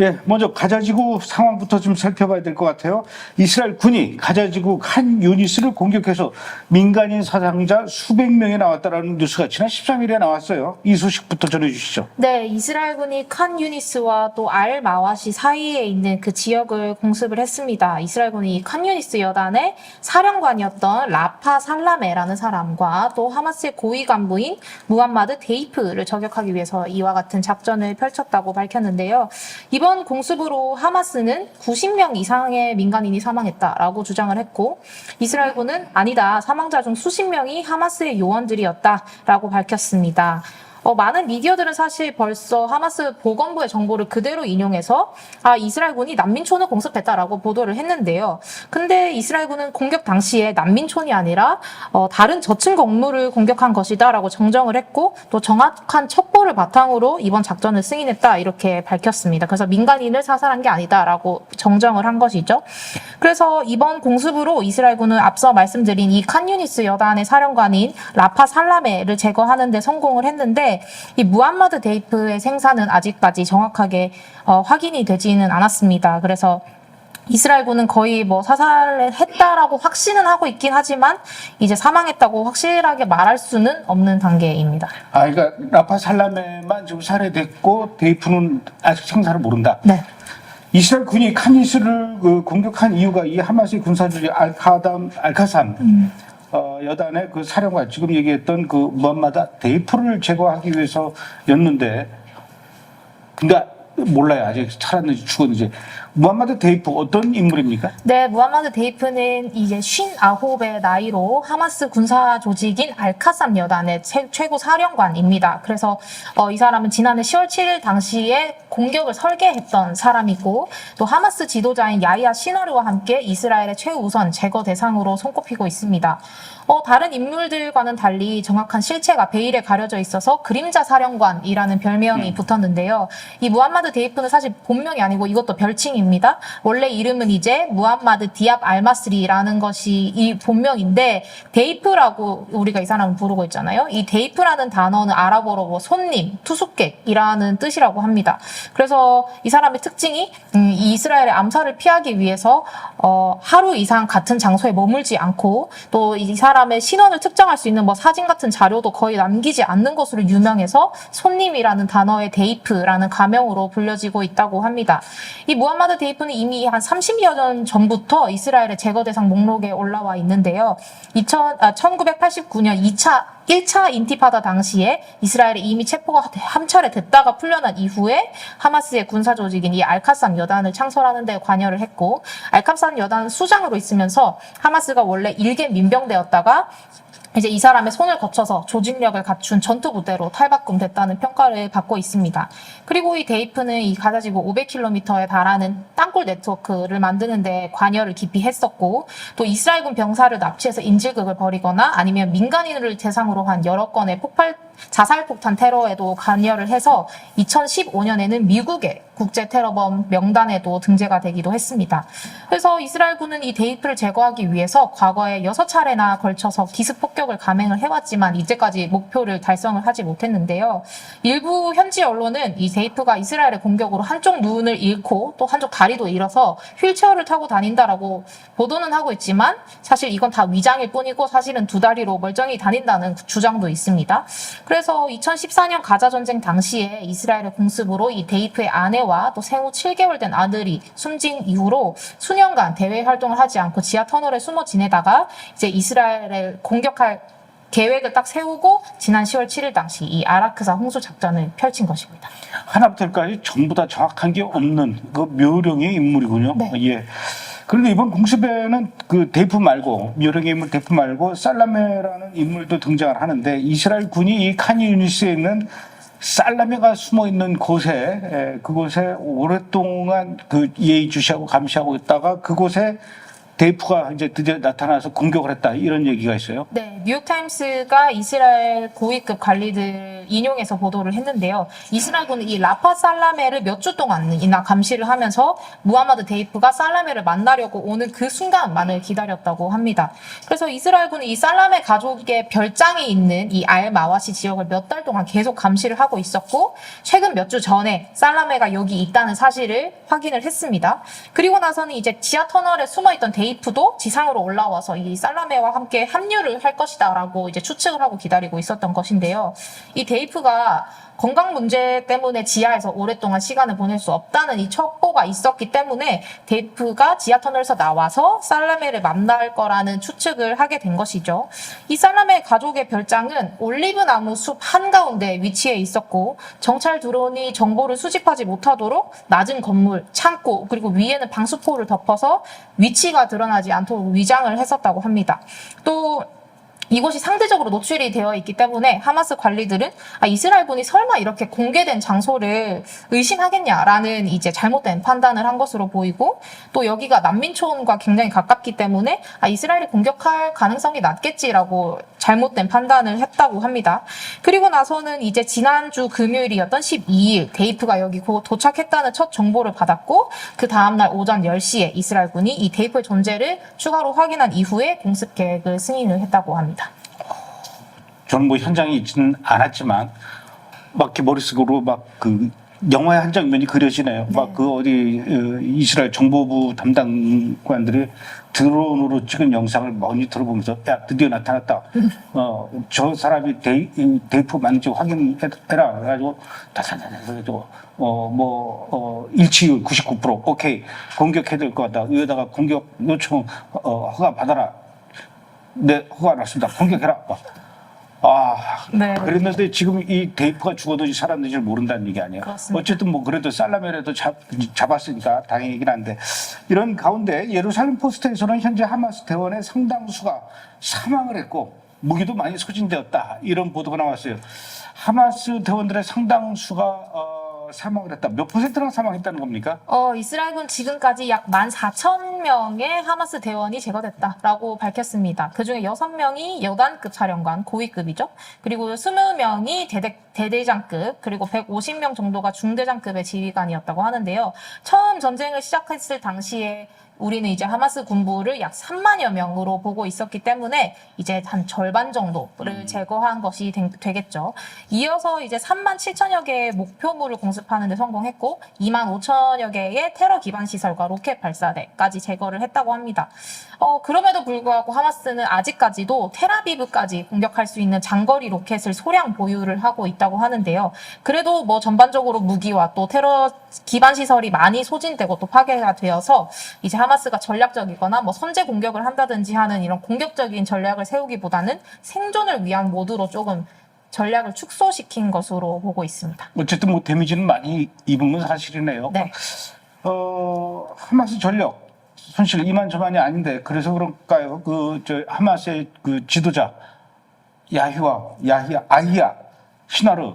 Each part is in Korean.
예, 먼저 가자지구 상황부터 좀 살펴봐야 될 것 같아요. 이스라엘 군이 가자지구 칸 유니스를 공격해서 민간인 사상자 수백 명이 나왔다라는 뉴스가 지난 13일에 나왔어요. 이 소식부터 전해주시죠. 네, 이스라엘군이 칸 유니스와 또 알 마와시 사이에 있는 그 지역을 공습을 했습니다. 이스라엘군이 칸 유니스 여단의 사령관이었던 라파 살라메라는 사람과 또 하마스의 고위 간부인 무함마드 데이프를 저격하기 위해서 이와 같은 작전을 펼쳤다고 밝혔는데요. 이번 공습으로 하마스는 90명 이상의 민간인이 사망했다라고 주장을 했고, 이스라엘군은 아니다, 사망자 중 수십 명이 하마스의 요원들이었다라고 밝혔습니다. 많은 미디어들은 사실 벌써 하마스 보건부의 정보를 그대로 인용해서 이스라엘군이 난민촌을 공습했다라고 보도를 했는데요. 근데 이스라엘군은 공격 당시에 난민촌이 아니라 다른 저층 건물을 공격한 것이다라고 정정을 했고, 또 정확한 첩보를 바탕으로 이번 작전을 승인했다 이렇게 밝혔습니다. 그래서 민간인을 사살한 게 아니다라고 정정을 한 것이죠. 그래서 이번 공습으로 이스라엘군은 앞서 말씀드린 이 칸 유니스 여단의 사령관인 라파 살라메를 제거하는 데 성공을 했는데, 이 무함마드 데이프의 생사는 아직까지 정확하게 확인이 되지는 않았습니다. 그래서 이스라엘군은 거의 사살을 했다라고 확신은 하고 있긴 하지만 이제 사망했다고 확실하게 말할 수는 없는 단계입니다. 그러니까 라파 살라메만 지금 살해됐고 데이프는 아직 생사를 모른다. 네. 이스라엘 군이 칸 유니스를 공격한 이유가 이 하마스의 군사주의 알카삼 여단의 그 사령관, 지금 얘기했던 그 무함마드 데이프를 제거하기 위해서였는데, 근데 몰라요. 아직 살았는지 죽었는지. 무함마드 데이프 어떤 인물입니까? 네, 무함마드 데이프는 이제 59의 나이로 하마스 군사 조직인 알카삼 여단의 최고 사령관입니다. 그래서 이 사람은 지난해 10월 7일 당시에 공격을 설계했던 사람이고, 또 하마스 지도자인 야히야 시너르와 함께 이스라엘의 최우선 제거 대상으로 손꼽히고 있습니다. 다른 인물들과는 달리 정확한 실체가 베일에 가려져 있어서 그림자 사령관이라는 별명이 붙었는데요. 이 무함마드 데이프는 사실 본명이 아니고 이것도 별칭입니다. 원래 이름은 이제 무함마드 디압 알마스리라는 것이 이 본명인데, 데이프라고 우리가 이 사람을 부르고 있잖아요. 이 데이프라는 단어는 아랍어로 손님, 투숙객이라는 뜻이라고 합니다. 그래서 이 사람의 특징이 이 이스라엘의 암살을 피하기 위해서 하루 이상 같은 장소에 머물지 않고, 또 이 사람의 신원을 특정할 수 있는 사진 같은 자료도 거의 남기지 않는 것으로 유명해서 손님이라는 단어의 데이프라는 가명으로 불려지고 있다고 합니다. 이 무함마드 데이프는 이미 한 30여 년 전부터 이스라엘의 제거 대상 목록에 올라와 있는데요. 1989년 1차 인티파다 당시에 이스라엘에 이미 체포가 한 차례 됐다가 풀려난 이후에 하마스의 군사 조직인 이 알카삼 여단을 창설하는 데 관여를 했고, 알카삼 여단 수장으로 있으면서 하마스가 원래 일개 민병대였다가 이제 이 사람의 손을 거쳐서 조직력을 갖춘 전투부대로 탈바꿈됐다는 평가를 받고 있습니다. 그리고 이 데이프는 이 가자지구 500km에 달하는 땅굴 네트워크를 만드는 데 관여를 깊이 했었고, 또 이스라엘군 병사를 납치해서 인질극을 벌이거나 아니면 민간인을 대상으로 한 여러 건의 자살폭탄 테러에도 관여를 해서 2015년에는 미국의 국제 테러범 명단에도 등재가 되기도 했습니다. 그래서 이스라엘군은 이 데이프를 제거하기 위해서 과거에 6차례나 걸쳐서 기습 폭격을 감행을 해왔지만 이제까지 목표를 달성을 하지 못했는데요. 일부 현지 언론은 이 데이프가 이스라엘의 공격으로 한쪽 눈을 잃고 또 한쪽 다리도 잃어서 휠체어를 타고 다닌다라고 보도는 하고 있지만, 사실 이건 다 위장일 뿐이고 사실은 두 다리로 멀쩡히 다닌다는 주장도 있습니다. 그래서 2014년 가자 전쟁 당시에 이스라엘의 공습으로 이 데이프의 아내와 또 생후 7개월 된 아들이 숨진 이후로 수년간 대외 활동을 하지 않고 지하 터널에 숨어 지내다가 이제 이스라엘을 공격할 계획을 딱 세우고 지난 10월 7일 당시 이 아라크사 홍수 작전을 펼친 것입니다. 하나부터 열까지 전부 다 정확한 게 없는 그 묘령의 인물이군요. 네. 예. 그런데 이번 공습에는 그 데이프 말고, 묘령의 인물 데이프 말고 살라메라는 인물도 등장을 하는데, 이스라엘 군이 이 칸 유니스에 있는 살라메가 숨어 있는 곳에, 그곳에 오랫동안 그 예의주시하고 감시하고 있다가 그곳에 대프가 이제 드디어 나타나서 공격을 했다 이런 얘기가 있어요. 네, 뉴욕타임스가 이스라엘 고위급 관리들 인용해서 보도를 했는데요. 이스라엘군은 이 라파 살라메를 몇 주 동안이나 감시를 하면서 무하마드 데이프가 살라메를 만나려고 오는 그 순간만을 기다렸다고 합니다. 그래서 이스라엘군은 이 살라메 가족의 별장이 있는 이 알마와시 지역을 몇 달 동안 계속 감시를 하고 있었고, 최근 몇 주 전에 살라메가 여기 있다는 사실을 확인을 했습니다. 그리고 나서는 이제 지하 터널에 숨어있던 데이프도 지상으로 올라와서 이 살라메와 함께 합류를 할 것이다라고 이제 추측을 하고 기다리고 있었던 것인데요. 이 데이프가 건강 문제 때문에 지하에서 오랫동안 시간을 보낼 수 없다는 이 첩보가 있었기 때문에 데이프가 지하 터널에서 나와서 살라메를 만날 거라는 추측을 하게 된 것이죠. 이 살라메 가족의 별장은 올리브 나무 숲 한가운데 위치해 있었고, 정찰 드론이 정보를 수집하지 못하도록 낮은 건물, 창고, 그리고 위에는 방수포를 덮어서 위치가 드러나지 않도록 위장을 했었다고 합니다. 또 이곳이 상대적으로 노출이 되어 있기 때문에 하마스 관리들은 이스라엘군이 설마 이렇게 공개된 장소를 의심하겠냐라는 이제 잘못된 판단을 한 것으로 보이고, 또 여기가 난민촌과 굉장히 가깝기 때문에 이스라엘이 공격할 가능성이 낮겠지라고 잘못된 판단을 했다고 합니다. 그리고 나서는 이제 지난주 금요일이었던 12일 데이프가 여기 도착했다는 첫 정보를 받았고, 그 다음날 오전 10시에 이스라엘군이 이 데이프의 존재를 추가로 확인한 이후에 공습 계획을 승인을 했다고 합니다. 저는 뭐 현장에 있지는 않았지만 막 이렇게 머릿속으로 막 그 영화의 한 장면이 그려지네요. 네. 막 그 어디 이스라엘 정보부 담당관들이 드론으로 찍은 영상을 모니터로 보면서 야 드디어 나타났다. 저 사람이 데이프 맞는지 확인해라. 그래가지고 다다다다 해가지고 일치율 99% 오케이 공격해야 될 것 같다. 여기다가 공격 요청 허가 받아라. 네 허가 났습니다. 공격해라. 네. 그랬는데 지금 이 데이프가 죽어도 사람들이 잘 모른다는 얘기 아니에요. 그렇습니다. 어쨌든 뭐 그래도 살라메라도 잡았으니까 다행이긴 한데, 이런 가운데 예루살렘 포스트에서는 현재 하마스 대원의 상당수가 사망을 했고 무기도 많이 소진되었다 이런 보도가 나왔어요. 하마스 대원들의 상당수가 사망을 했다. 몇 %나 사망했다는 겁니까? 이스라엘군 지금까지 약 14,000명의 하마스 대원이 제거됐다라고 밝혔습니다. 그중에 6명이 여단급 사령관, 고위급이죠. 그리고 20명이 대대장급, 그리고 150명 정도가 중대장급의 지휘관이었다고 하는데요. 처음 전쟁을 시작했을 당시에 우리는 이제 하마스 군부를 약 3만여 명으로 보고 있었기 때문에 이제 한 절반 정도를 제거한 것이 되겠죠. 이어서 이제 3만 7천여 개의 목표물을 공습하는 데 성공했고 2만 5천여 개의 테러 기반 시설과 로켓 발사대까지 제거를 했다고 합니다. 그럼에도 불구하고 하마스는 아직까지도 텔아비브까지 공격할 수 있는 장거리 로켓을 소량 보유를 하고 있다고 하는데요. 그래도 뭐 전반적으로 무기와 또 테러 기반 시설이 많이 소진되고 또 파괴가 되어서 이제 하마스가 전략적이거나 뭐 선제 공격을 한다든지 하는 이런 공격적인 전략을 세우기보다는 생존을 위한 모드로 조금 전략을 축소시킨 것으로 보고 있습니다. 어쨌든 뭐 데미지는 많이 입은 건 사실이네요. 네. 하마스 전력 손실 이만저만이 아닌데 그래서 그럴까요? 하마스의 그 지도자 아히야 시나르,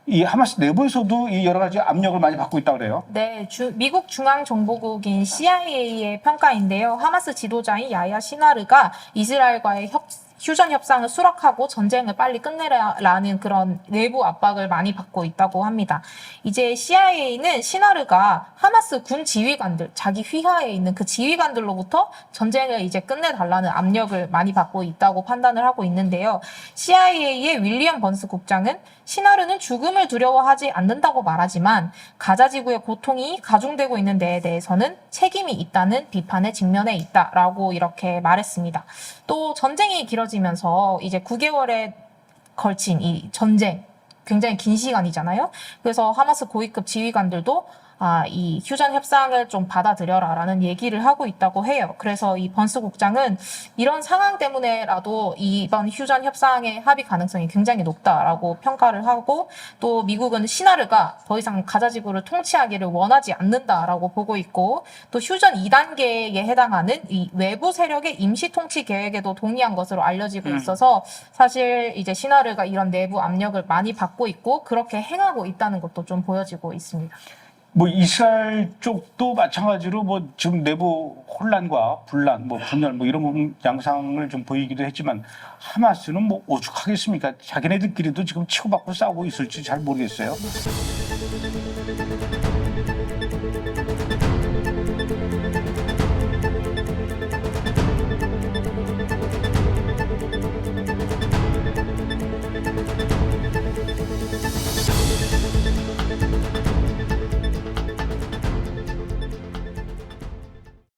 이 하마스 내부에서도 이 여러 가지 압력을 많이 받고 있다고 그래요. 네, 미국 중앙정보국인 CIA의 평가인데요. 하마스 지도자인 야야 시나르가 이스라엘과의 휴전 협상을 수락하고 전쟁을 빨리 끝내라는 그런 내부 압박을 많이 받고 있다고 합니다. 이제 CIA는 시나르가 하마스 군 지휘관들, 자기 휘하에 있는 그 지휘관들로부터 전쟁을 이제 끝내달라는 압력을 많이 받고 있다고 판단을 하고 있는데요. CIA의 윌리엄 번스 국장은 시나르는 죽음을 두려워하지 않는다고 말하지만 가자 지구의 고통이 가중되고 있는 데에 대해서는 책임이 있다는 비판에 직면해 있다라고 이렇게 말했습니다. 또 전쟁이 길어지면서 이제 9개월에 걸친 이 전쟁, 굉장히 긴 시간이잖아요. 그래서 하마스 고위급 지휘관들도 이 휴전 협상을 좀 받아들여라라는 얘기를 하고 있다고 해요. 그래서 이 번스 국장은 이런 상황 때문에라도 이번 휴전 협상의 합의 가능성이 굉장히 높다라고 평가를 하고, 또 미국은 시나르가 더 이상 가자 지구를 통치하기를 원하지 않는다라고 보고 있고, 또 휴전 2단계에 해당하는 이 외부 세력의 임시 통치 계획에도 동의한 것으로 알려지고 있어서 사실 이제 시나르가 이런 내부 압력을 많이 받고 있고 그렇게 행하고 있다는 것도 좀 보여지고 있습니다. 뭐 이스라엘 쪽도 마찬가지로 뭐 지금 내부 혼란과 분란, 뭐 분열 뭐 이런 양상을 좀 보이기도 했지만 하마스는 뭐 오죽하겠습니까? 자기네들끼리도 지금 치고받고 싸우고 있을지 잘 모르겠어요.